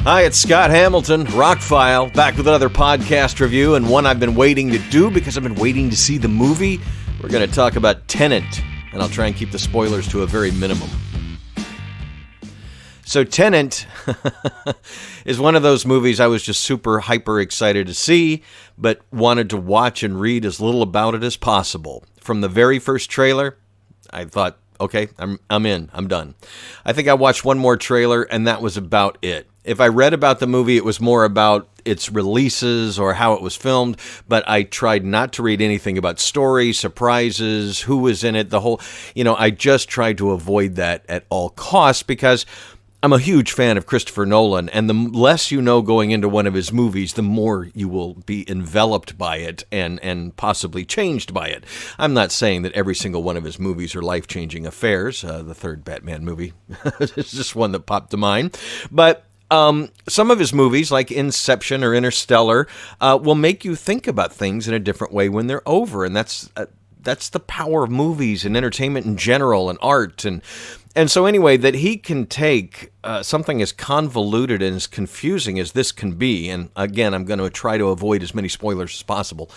Hi, it's Scott Hamilton, Rockfile, back with another podcast review, and one I've been waiting to do because I've been waiting to see the movie. We're going to talk about TENET, and I'll try and keep the spoilers to a very minimum. So TENET is one of those movies I was just super hyper excited to see, but wanted to watch and read as little about it as possible. From the very first trailer, I thought, okay, I'm in, I'm done. I think I watched one more trailer, and that was about it. If I read about the movie, it was more about its releases or how it was filmed, but I tried not to read anything about story, surprises, who was in it, the whole, I just tried to avoid that at all costs because I'm a huge fan of Christopher Nolan, and the less you know going into one of his movies, the more you will be enveloped by it and possibly changed by it. I'm not saying that every single one of his movies are life-changing affairs. The third Batman movie is just one that popped to mind. But some of his movies, like Inception or Interstellar, will make you think about things in a different way when they're over, and that's the power of movies and entertainment in general and art. And so anyway, that he can take something as convoluted and as confusing as this can be, and again, I'm going to try to avoid as many spoilers as possible,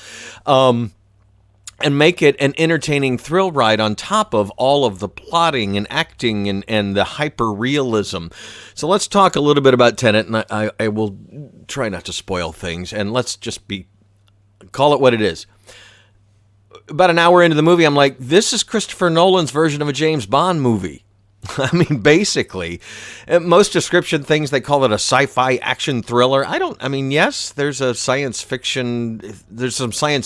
and make it an entertaining thrill ride on top of all of the plotting and acting and the hyper-realism. So let's talk a little bit about TENET, and I will try not to spoil things, and let's just call it what it is. About an hour into the movie, I'm like, this is Christopher Nolan's version of a James Bond movie. I mean, basically, most description things, they call it a sci-fi action thriller. Yes, there's some science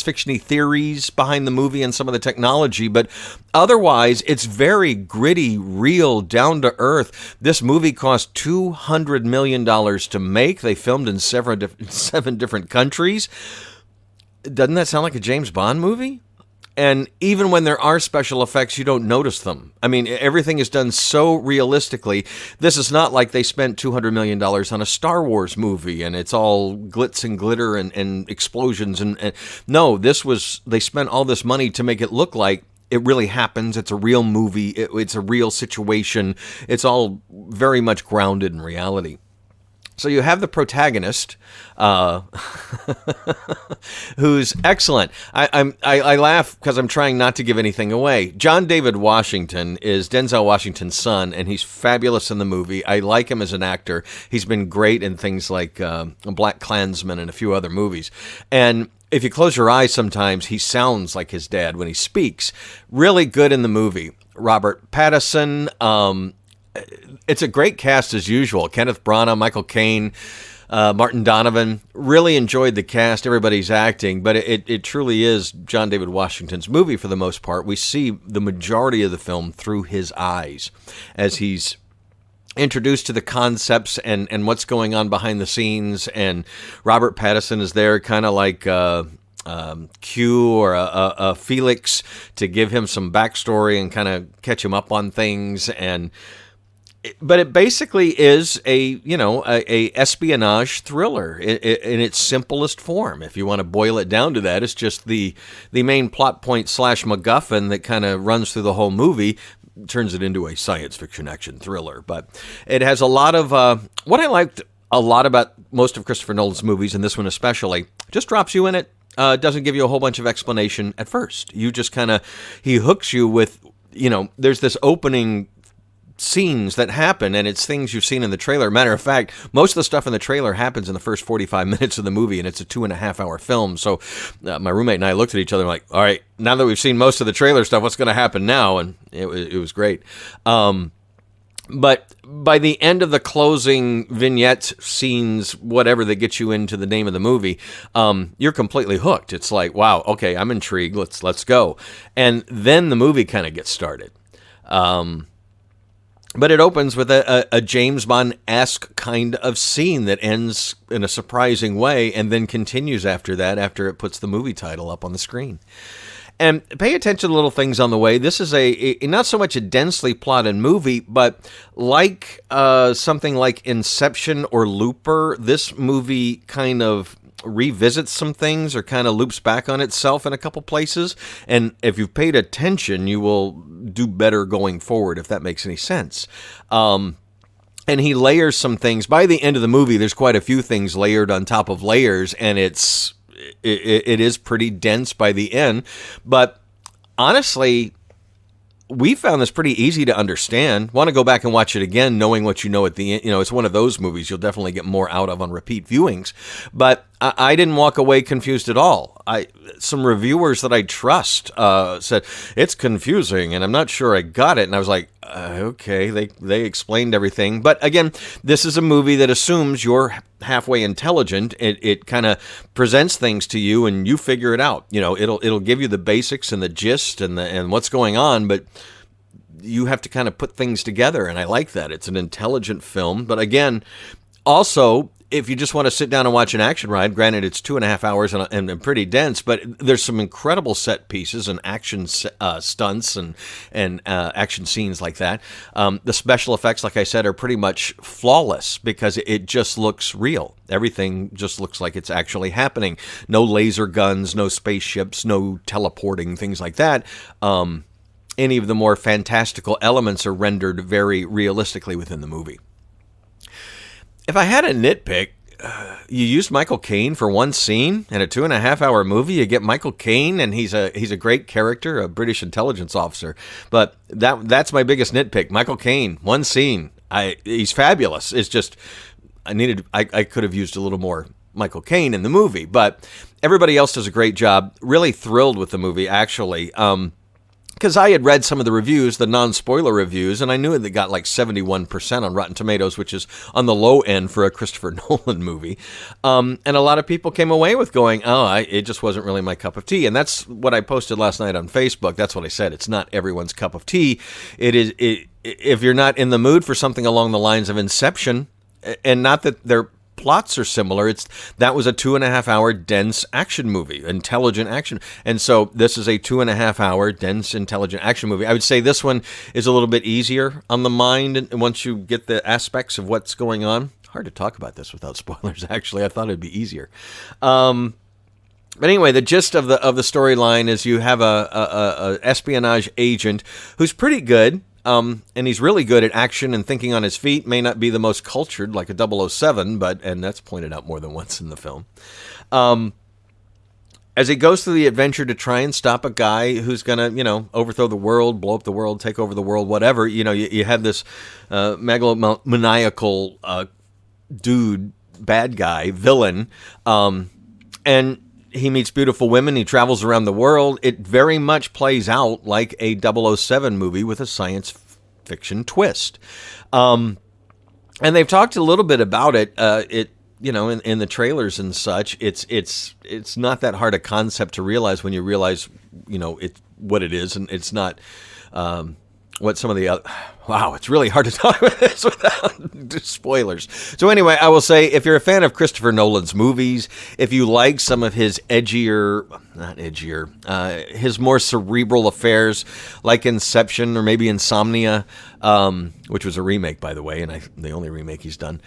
fiction-y theories behind the movie and some of the technology, but otherwise, it's very gritty, real, down-to-earth. This movie cost $200 million to make. They filmed in 7 different countries. Doesn't that sound like a James Bond movie? And even when there are special effects, you don't notice them. I mean, everything is done so realistically. This is not like they spent $200 million on a Star Wars movie and it's all glitz and glitter and explosions. And no, they spent all this money to make it look like it really happens. It's a real movie. It's a real situation. It's all very much grounded in reality. So you have the protagonist, who's excellent. I laugh because I'm trying not to give anything away. John David Washington is Denzel Washington's son, and he's fabulous in the movie. I like him as an actor. He's been great in things like Black Klansman and a few other movies. And if you close your eyes sometimes, he sounds like his dad when he speaks. Really good in the movie. Robert Pattinson, it's a great cast as usual. Kenneth Branagh, Michael Caine, Martin Donovan. Really enjoyed the cast. Everybody's acting, but it truly is John David Washington's movie for the most part. We see the majority of the film through his eyes as he's introduced to the concepts and what's going on behind the scenes. And Robert Pattinson is there kind of like Q or a Felix to give him some backstory and kind of catch him up on things. But it basically is a espionage thriller in its simplest form. If you want to boil it down to that, it's just the main plot point / MacGuffin that kind of runs through the whole movie, turns it into a science fiction action thriller. But it has a lot of what I liked a lot about most of Christopher Nolan's movies, and this one especially, just drops you in it. Doesn't give you a whole bunch of explanation at first. You just he hooks you with, there's this opening scenes that happen, and it's things you've seen in the trailer. Matter of fact, most of the stuff in the trailer happens in the first 45 minutes of the movie, and it's a 2.5-hour film. So my roommate and I looked at each other like, all right, now that we've seen most of the trailer stuff, what's going to happen now? And it was great. But by the end of the closing vignette scenes, whatever that gets you into the name of the movie, you're completely hooked. It's like, wow, okay, I'm intrigued. Let's go. And then the movie kind of gets started. But it opens with a James Bond-esque kind of scene that ends in a surprising way and then continues after that, after it puts the movie title up on the screen. And pay attention to little things on the way. This is a not so much a densely plotted movie, but like something like Inception or Looper, this movie kind of revisits some things or kind of loops back on itself in a couple places. And if you've paid attention, you will do better going forward, if that makes any sense. And he layers some things. By the end of the movie, there's quite a few things layered on top of layers, and it is pretty dense by the end. But honestly, we found this pretty easy to understand. Want to go back and watch it again, knowing what you know at the end. You know, it's one of those movies you'll definitely get more out of on repeat viewings. But I didn't walk away confused at all. Some reviewers that I trust said, it's confusing, and I'm not sure I got it. And I was like, okay, they explained everything. But again, this is a movie that assumes you're halfway intelligent. It kind of presents things to you, and you figure it out. You know, it'll give you the basics and the gist and what's going on, but you have to kind of put things together, and I like that. It's an intelligent film. But again, also, if you just want to sit down and watch an action ride, granted it's 2.5 hours and pretty dense, but there's some incredible set pieces and action stunts and action scenes like that. The special effects, like I said, are pretty much flawless because it just looks real. Everything just looks like it's actually happening. No laser guns, no spaceships, no teleporting, things like that. Any of the more fantastical elements are rendered very realistically within the movie. If I had a nitpick, you used Michael Caine for one scene in a 2.5 hour movie. You get Michael Caine, and he's a great character, a British intelligence officer. But that's my biggest nitpick. Michael Caine, one scene. He's fabulous. It's just I could have used a little more Michael Caine in the movie, but everybody else does a great job. Really thrilled with the movie, actually. Because I had read some of the reviews, the non-spoiler reviews, and I knew it got like 71% on Rotten Tomatoes, which is on the low end for a Christopher Nolan movie. And a lot of people came away with going, it just wasn't really my cup of tea. And that's what I posted last night on Facebook. That's what I said. It's not everyone's cup of tea. If you're not in the mood for something along the lines of Inception, and not that they're plots are similar. That was a 2.5 hour dense action movie, intelligent action. And so this is a 2.5 hour dense, intelligent action movie. I would say this one is a little bit easier on the mind. And once you get the aspects of what's going on, hard to talk about this without spoilers. Actually, I thought it'd be easier. But anyway, the gist of the storyline is you have a espionage agent who's pretty good. And he's really good at action and thinking on his feet. May not be the most cultured, like a 007, and that's pointed out more than once in the film. As he goes through the adventure to try and stop a guy who's going to, overthrow the world, blow up the world, take over the world, whatever, you have this megalomaniacal dude, bad guy, villain, and he meets beautiful women. He travels around the world. It very much plays out like a 007 movie with a science fiction twist. And they've talked a little bit about it. In the trailers and such. It's not that hard a concept to realize when you realize, what it is, and it's not. What some of the other... Wow, it's really hard to talk about this without spoilers. So anyway, I will say, if you're a fan of Christopher Nolan's movies, if you like some of his his more cerebral affairs, like Inception or maybe Insomnia, which was a remake, by the way, and the only remake he's done,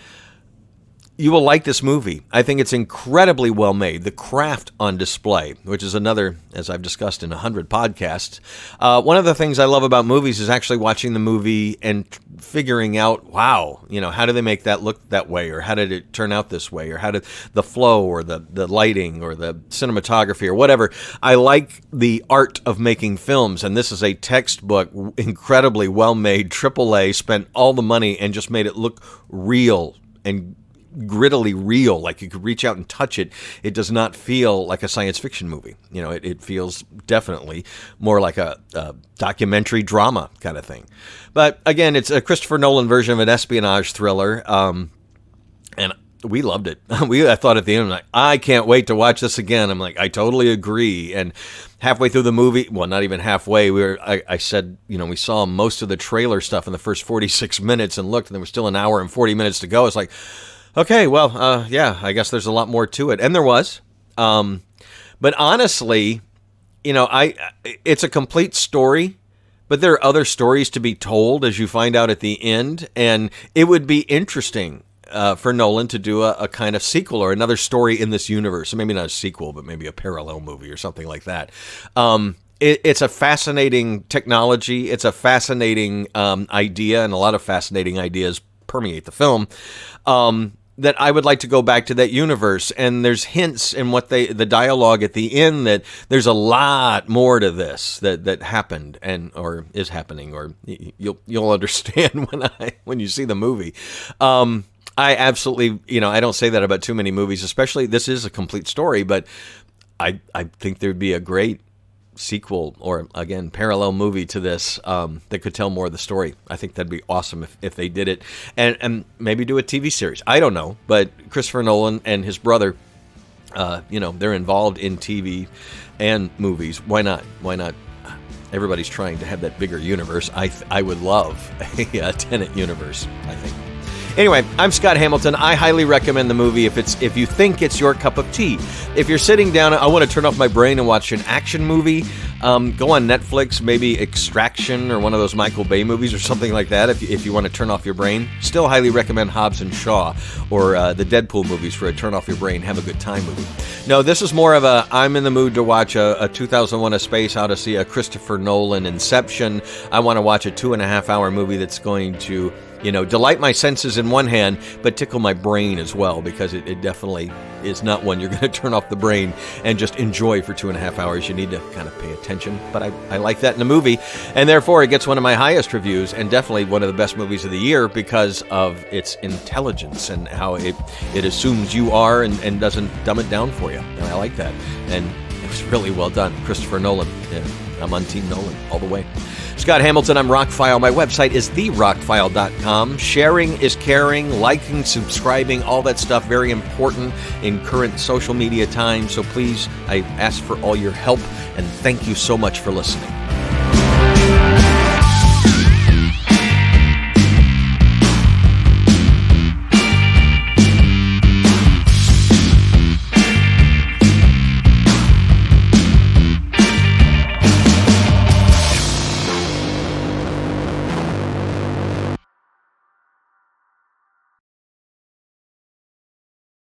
you will like this movie. I think it's incredibly well made. The craft on display, which is another, as I've discussed in 100 podcasts. One of the things I love about movies is actually watching the movie and figuring out, wow, how do they make that look that way? Or how did it turn out this way? Or how did the flow or the lighting or the cinematography or whatever. I like the art of making films. And this is a textbook, incredibly well made, AAA, spent all the money and just made it look real and grittily real, like you could reach out and touch it. It does not feel like a science fiction movie. It feels definitely more like a documentary drama kind of thing. But again, it's a Christopher Nolan version of an espionage thriller, and we loved it. I thought at the end, I can't wait to watch this again. I'm like, I totally agree. And halfway through the movie, well, not even halfway, I said, we saw most of the trailer stuff in the first 46 minutes and looked, and there was still an hour and 40 minutes to go. It's like, okay, well, I guess there's a lot more to it. And there was. But honestly, it's a complete story, but there are other stories to be told, as you find out at the end. And it would be interesting for Nolan to do a kind of sequel or another story in this universe. Maybe not a sequel, but maybe a parallel movie or something like that. It's a fascinating technology. It's a fascinating idea, and a lot of fascinating ideas permeate the film. That I would like to go back to that universe, and there's hints in the dialogue at the end that there's a lot more to this that happened or is happening, or you'll understand when you see the movie. I absolutely, I don't say that about too many movies, especially this is a complete story, but I think there'd be a great sequel or, again, parallel movie to this that could tell more of the story. I think that'd be awesome if they did it, and maybe do a TV series. I don't know, but Christopher Nolan and his brother, they're involved in TV and movies. Why not? Everybody's trying to have that bigger universe. I would love a Tenet universe, I think. Anyway, I'm Scott Hamilton. I highly recommend the movie if you think it's your cup of tea. If you're sitting down, I want to turn off my brain and watch an action movie, go on Netflix, maybe Extraction or one of those Michael Bay movies or something like that if you want to turn off your brain. Still highly recommend Hobbs and Shaw or the Deadpool movies for a turn off your brain, have a good time movie. No, this is more of I'm in the mood to watch a 2001 A Space Odyssey, a Christopher Nolan Inception. I want to watch a 2.5-hour movie that's going to delight my senses in one hand, but tickle my brain as well, because it definitely is not one you're going to turn off the brain and just enjoy for 2.5 hours. You need to kind of pay attention, but I like that in a movie, and therefore it gets one of my highest reviews, and definitely one of the best movies of the year because of its intelligence and how it assumes you are and doesn't dumb it down for you, and I like that, and it was really well done. Christopher Nolan, yeah, I'm on Team Nolan all the way. Scott Hamilton, I'm Rockfile. My website is therockfile.com. Sharing is caring, liking, subscribing, all that stuff, very important in current social media times. So please, I ask for all your help, and thank you so much for listening.